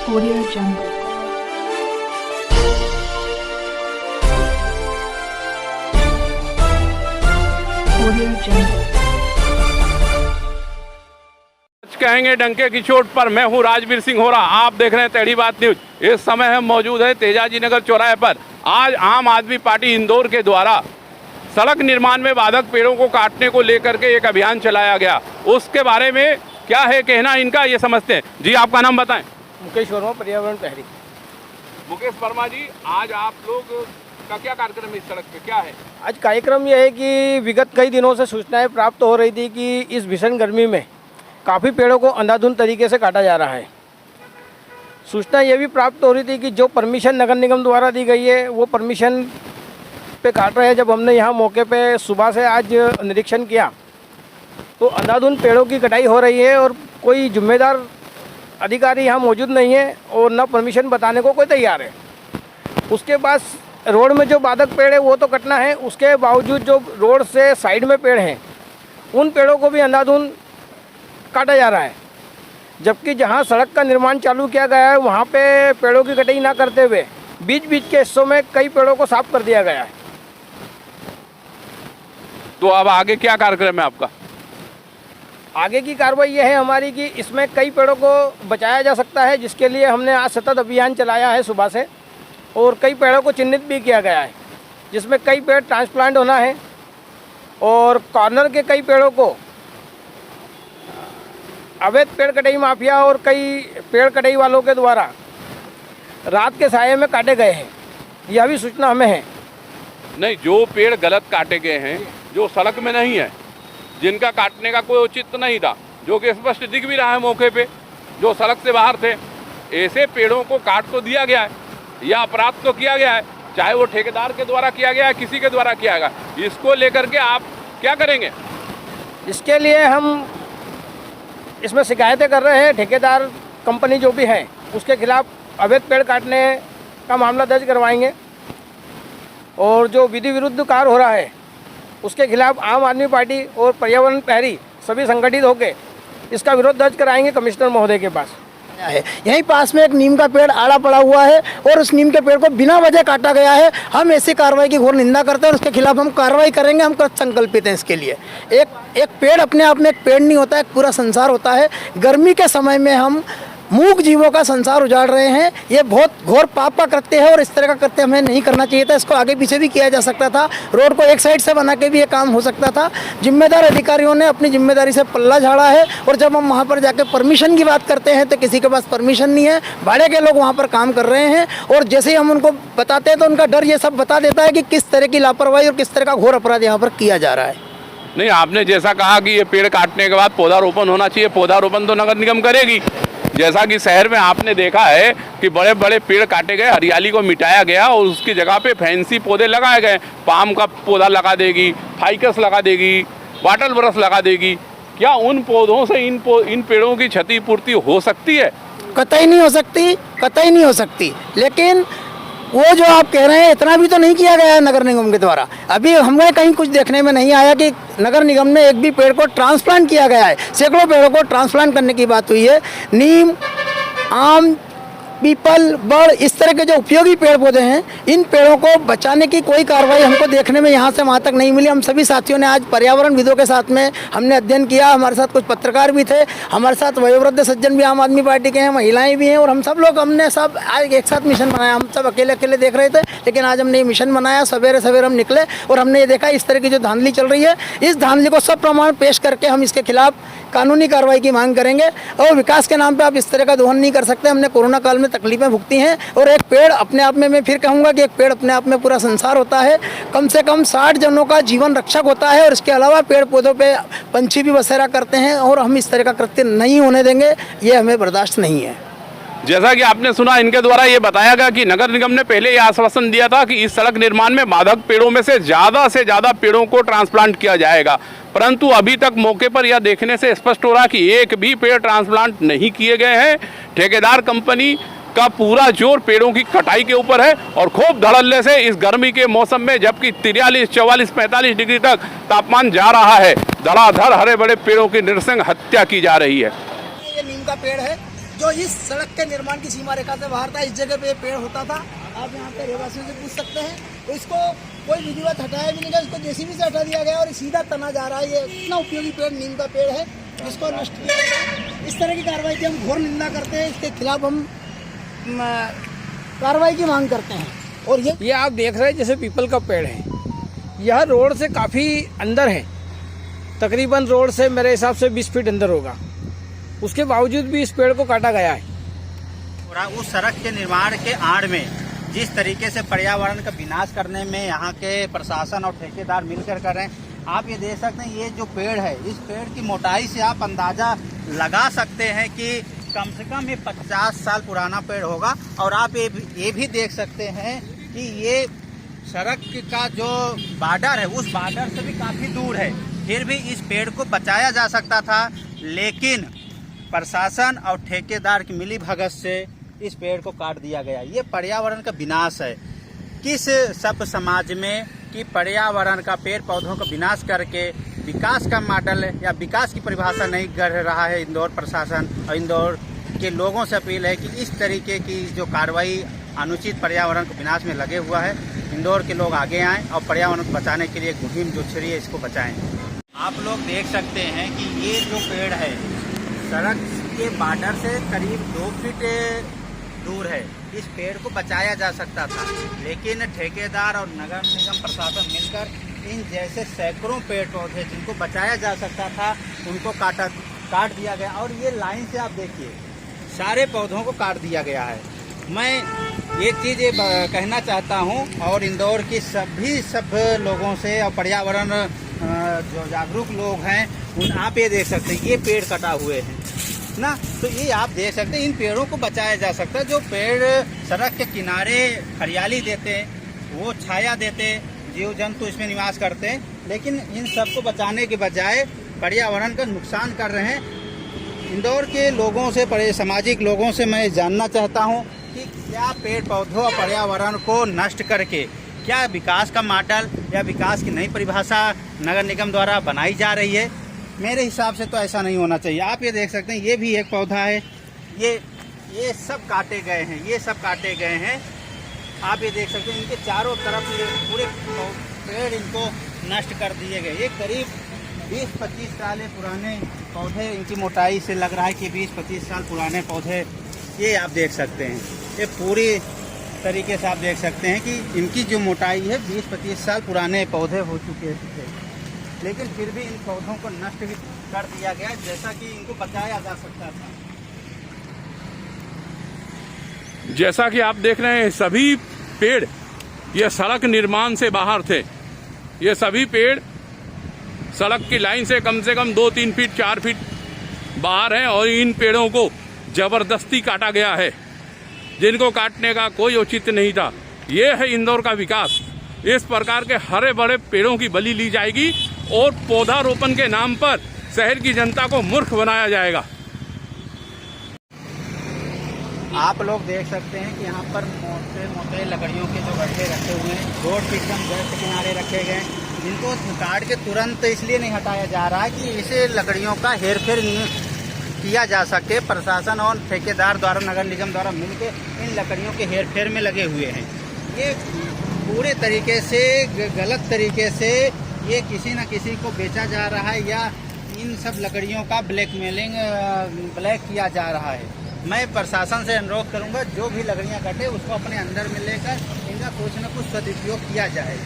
Audio Jungle. Audio Jungle. कहेंगे डंके की चोट पर। मैं हूं राजवीर सिंह होरा, आप देख रहे हैं टेढ़ी बात न्यूज। इस समय हम मौजूद है तेजाजी नगर चौराहे पर। आज आम आदमी पार्टी इंदौर के द्वारा सड़क निर्माण में बाधक पेड़ों को काटने को लेकर के एक अभियान चलाया गया। उसके बारे में क्या है कहना इनका, ये समझते हैं। जी, आपका नाम बताएं। मुकेश वर्मा, पर्यावरण प्रहरी। मुकेश वर्मा जी, आज आप लोग का क्या कार्यक्रम है इस सड़क पे, क्या है? आज कार्यक्रम यह है कि विगत कई दिनों से सूचनाएं प्राप्त हो रही थी कि इस भीषण गर्मी में काफ़ी पेड़ों को अंधाधुंध तरीके से काटा जा रहा है। सूचना ये भी प्राप्त हो रही थी कि जो परमिशन नगर निगम द्वारा दी गई है वो परमिशन पे काट रहे हैं। जब हमने यहाँ मौके पे सुबह से आज निरीक्षण किया तो अंधाधुंध पेड़ों की कटाई हो रही है और कोई जिम्मेदार अधिकारी यहाँ मौजूद नहीं है और न परमिशन बताने को कोई तैयार है। उसके बाद रोड में जो बाधक पेड़ है वो तो कटना है, उसके बावजूद जो रोड से साइड में पेड़ हैं उन पेड़ों को भी अंधाधुंध काटा जा रहा है। जबकि जहाँ सड़क का निर्माण चालू किया गया है वहाँ पे पेड़ों की कटाई ना करते हुए बीच बीच के हिस्सों में कई पेड़ों को साफ कर दिया गया है। तो अब आगे क्या कार्यक्रम है आपका? आगे की कार्रवाई यह है हमारी कि इसमें कई पेड़ों को बचाया जा सकता है, जिसके लिए हमने आज सतत अभियान चलाया है सुबह से, और कई पेड़ों को चिन्हित भी किया गया है जिसमें कई पेड़ ट्रांसप्लांट होना है और कॉर्नर के कई पेड़ों को अवैध पेड़ कटाई माफिया और कई पेड़ कटाई वालों के द्वारा रात के साये में काटे गए हैं। यह भी सूचना हमें है। नहीं, जो पेड़ गलत काटे गए हैं, जो सड़क में नहीं है, जिनका काटने का कोई औचित्य नहीं था, जो कि स्पष्ट दिख भी रहा है मौके पे, जो सड़क से बाहर थे, ऐसे पेड़ों को काट तो दिया गया है या अपराध तो किया गया है, चाहे वो ठेकेदार के द्वारा किया गया है, किसी के द्वारा किया गया। इसको लेकर के आप क्या करेंगे? इसके लिए हम इसमें शिकायतें कर रहे हैं। ठेकेदार कंपनी जो भी है उसके खिलाफ अवैध पेड़ काटने का मामला दर्ज करवाएंगे और जो विधि विरुद्ध कार्य हो रहा है उसके खिलाफ आम आदमी पार्टी और पर्यावरण प्रहरी सभी संगठित होकर इसका विरोध दर्ज कराएंगे कमिश्नर महोदय के पास। है यहीं पास में एक नीम का पेड़ आड़ा पड़ा हुआ है और उस नीम के पेड़ को बिना वजह काटा गया है। हम ऐसी कार्रवाई की घोर निंदा करते हैं और उसके खिलाफ हम कार्रवाई करेंगे। हम कृत संकल्पित हैं इसके लिए। एक पेड़ अपने आप में एक पेड़ नहीं होता है, एक पूरा संसार होता है। गर्मी के समय में हम मूक जीवों का संसार उजाड़ रहे हैं। ये बहुत घोर पाप का कृत्य है और इस तरह का कृत्य हमें नहीं करना चाहिए था। इसको आगे पीछे भी किया जा सकता था, रोड को एक साइड से बना के भी ये काम हो सकता था। जिम्मेदार अधिकारियों ने अपनी जिम्मेदारी से पल्ला झाड़ा है और जब हम वहाँ पर जाके परमिशन की बात करते हैं तो किसी के पास परमिशन नहीं है। भाड़े के लोग वहाँ पर काम कर रहे हैं और जैसे ही हम उनको बताते हैं तो उनका डर ये सब बता देता है कि किस तरह की लापरवाही और किस तरह का घोर अपराध यहाँ पर किया जा रहा है। नहीं, आपने जैसा कहा कि ये पेड़ काटने के बाद पौधारोपण होना चाहिए, पौधारोपण तो नगर निगम करेगी। जैसा कि शहर में आपने देखा है कि बड़े बड़े पेड़ काटे गए, हरियाली को मिटाया गया और उसकी जगह पे फैंसी पौधे लगाए गए। पाम का पौधा लगा देगी, फाइकस लगा देगी, वाटर ब्रश लगा देगी। क्या उन पौधों से इन पेड़ों की क्षतिपूर्ति हो सकती है? कतई नहीं हो सकती, कतई नहीं हो सकती। लेकिन वो जो आप कह रहे हैं इतना भी तो नहीं किया गया है नगर निगम के द्वारा। अभी हमें कहीं कुछ देखने में नहीं आया कि नगर निगम ने एक भी पेड़ को ट्रांसप्लांट किया गया है। सैकड़ों पेड़ों को ट्रांसप्लांट करने की बात हुई है। नीम, आम, पीपल, बड़, इस तरह के जो उपयोगी पेड़ पौधे हैं, इन पेड़ों को बचाने की कोई कार्रवाई हमको देखने में यहाँ से वहाँ तक नहीं मिली। हम सभी साथियों ने आज पर्यावरण विदों के साथ में हमने अध्ययन किया। हमारे साथ कुछ पत्रकार भी थे, हमारे साथ वयोवृद्ध सज्जन भी आम आदमी पार्टी के हैं, महिलाएं भी हैं और हम सब लोग हमने सब आज एक साथ मिशन बनाया। हम सब अकेले अकेले देख रहे थे, लेकिन आज हमने ये मिशन बनाया। सवेरे सवेरे हम निकले और हमने ये देखा इस तरह की जो धांधली चल रही है, इस धांधली को सब प्रमाण पेश करके हम इसके खिलाफ कानूनी कार्रवाई की मांग करेंगे। और विकास के नाम पे आप इस तरह का दोहन नहीं कर सकते। हमने कोरोना काल में तकलीफें भुगती हैं और एक पेड़ अपने आप में, मैं फिर कहूँगा कि एक पेड़ अपने आप में पूरा संसार होता है। कम से कम 60 जनों का जीवन रक्षक होता है और इसके अलावा पेड़ पौधों पे पंछी भी बसेरा करते हैं और हम इस तरह का कृत्य नहीं होने देंगे। ये हमें बर्दाश्त नहीं है। जैसा कि आपने सुना, इनके द्वारा ये बताया गया कि नगर निगम ने पहले ये आश्वासन दिया था कि इस सड़क निर्माण में बाधक पेड़ों में से ज़्यादा पेड़ों को ट्रांसप्लांट किया जाएगा, परंतु अभी तक मौके पर यह देखने से स्पष्ट हो रहा कि एक भी पेड़ ट्रांसप्लांट नहीं किए गए हैं। ठेकेदार कंपनी का पूरा जोर पेड़ों की कटाई के ऊपर है और खूब धड़ल्ले से इस गर्मी के मौसम में, जबकि 43, 44, 45 डिग्री तक तापमान जा रहा है, धड़ाधड़ हरे बड़े पेड़ों की नृशंस हत्या की जा रही है। ये नीम का पेड़ है जो इस सड़क के निर्माण की सीमा रेखा से बाहर था, इस जगह पे पेड़ होता था। आप यहाँ पे रहवासियों से पूछ सकते हैं, तो इसको कोई विधिवत हटाया भी नहीं गया, इसको जेसीबी से हटा दिया गया और सीधा तना जा रहा है। ये इतना उपयोगी पेड़ नीम का पेड़ है, इसको नष्ट किया गया। इस तरह की कार्रवाई की हम घोर निंदा करते हैं, इसके खिलाफ हम कार्रवाई की मांग करते हैं। और ये आप देख रहे हैं जैसे पीपल का पेड़ है, यह रोड से काफ़ी अंदर है, तकरीबन रोड से मेरे हिसाब से 20 फीट अंदर होगा। उसके बावजूद भी इस पेड़ को काटा गया है। उस सड़क के निर्माण के आड़ में जिस तरीके से पर्यावरण का विनाश करने में यहाँ के प्रशासन और ठेकेदार मिलकर कर रहे हैं, आप ये देख सकते हैं। ये जो पेड़ है, इस पेड़ की मोटाई से आप अंदाजा लगा सकते हैं कि कम से कम ये 50 साल पुराना पेड़ होगा। और आप ये भी देख सकते हैं कि ये सड़क का जो बॉर्डर है, उस बॉर्डर से भी काफ़ी दूर है। फिर भी इस पेड़ को बचाया जा सकता था, लेकिन प्रशासन और ठेकेदार की मिलीभगत से इस पेड़ को काट दिया गया। ये पर्यावरण का विनाश है। किस सभ्य समाज में कि पर्यावरण का, पेड़ पौधों का विनाश करके विकास का मॉडल या विकास की परिभाषा नहीं कर रहा है इंदौर प्रशासन। और इंदौर के लोगों से अपील है कि इस तरीके की जो कार्रवाई अनुचित पर्यावरण के विनाश में लगे हुआ है, इंदौर के लोग आगे आएँ और पर्यावरण को बचाने के लिए एक मुहिम जो छेड़ी है, इसको बचाएं। आप लोग देख सकते हैं कि ये जो पेड़ है सड़क के बॉर्डर से करीब 2 फीट दूर है। इस पेड़ को बचाया जा सकता था, लेकिन ठेकेदार और नगर निगम प्रशासन मिलकर इन जैसे सैकड़ों पेड़ पौधे जिनको बचाया जा सकता था, उनको काट दिया गया। और ये लाइन से आप देखिए, सारे पौधों को काट दिया गया है। मैं एक चीज़ कहना चाहता हूँ और इंदौर की सब लोगों से और पर्यावरण जो जागरूक लोग हैं उन, आप ये देख सकते हैं, ये पेड़ कटा हुए हैं ना, तो ये आप देख सकते हैं। इन पेड़ों को बचाया जा सकता है। जो पेड़ सड़क के किनारे हरियाली देते हैं, वो छाया देते, जीव जंतु इसमें निवास करते हैं, लेकिन इन सब को बचाने के बजाय पर्यावरण का नुकसान कर रहे हैं। इंदौर के लोगों से, सामाजिक लोगों से मैं जानना चाहता हूँ कि क्या पेड़ पौधों और पर्यावरण को नष्ट करके क्या विकास का मॉडल या विकास की नई परिभाषा नगर निगम द्वारा बनाई जा रही है? मेरे हिसाब से तो ऐसा नहीं होना चाहिए। आप ये देख सकते हैं, ये भी एक पौधा है, ये सब काटे गए हैं, ये सब काटे गए हैं। आप ये देख सकते हैं, इनके चारों तरफ ये पूरे पेड़ इनको नष्ट कर दिए गए। ये करीब 20-25 साल पुराने पौधे, इनकी मोटाई से लग रहा है कि 20-25 साल पुराने पौधे ये आप देख सकते हैं। ये पूरी तरीके से आप देख सकते हैं कि इनकी जो मोटाई है 20-25 साल पुराने पौधे हो चुके थे, लेकिन फिर भी इन पौधों को नष्ट भी कर दिया गया, जैसा कि इनको बचाया जा सकता था। जैसा कि आप देख रहे हैं, सभी पेड़ ये सड़क निर्माण से बाहर थे। ये सभी पेड़ सड़क की लाइन से कम 2-3 फीट 4 फीट बाहर हैं और इन पेड़ों को जबरदस्ती काटा गया है, जिनको काटने का कोई औचित्य नहीं था। ये है इंदौर का विकास। इस प्रकार के हरे भरे पेड़ों की बलि ली जाएगी और पौधारोपण के नाम पर शहर की जनता को मूर्ख बनाया जाएगा। आप लोग देख सकते हैं कि यहाँ पर मोटे लकड़ियों के जो गड्ढे रखे हुए हैं, रोड के एकदम जस्ट किनारे रखे गए, जिनको काट के तुरंत इसलिए नहीं हटाया जा रहा है कि इसे लकड़ियों का हेरफेर किया जा सके। प्रशासन और ठेकेदार द्वारा, नगर निगम द्वारा मिलकर इन लकड़ियों के हेरफेर में लगे हुए हैं। ये पूरे तरीके से गलत तरीके से ये किसी न किसी को बेचा जा रहा है या इन सब लकड़ियों का ब्लैक किया जा रहा है। मैं प्रशासन से अनुरोध करूंगा, जो भी लकड़ियां कटे उसको अपने अंदर में लेकर इनका कुछ न कुछ सदुपयोग किया जाए।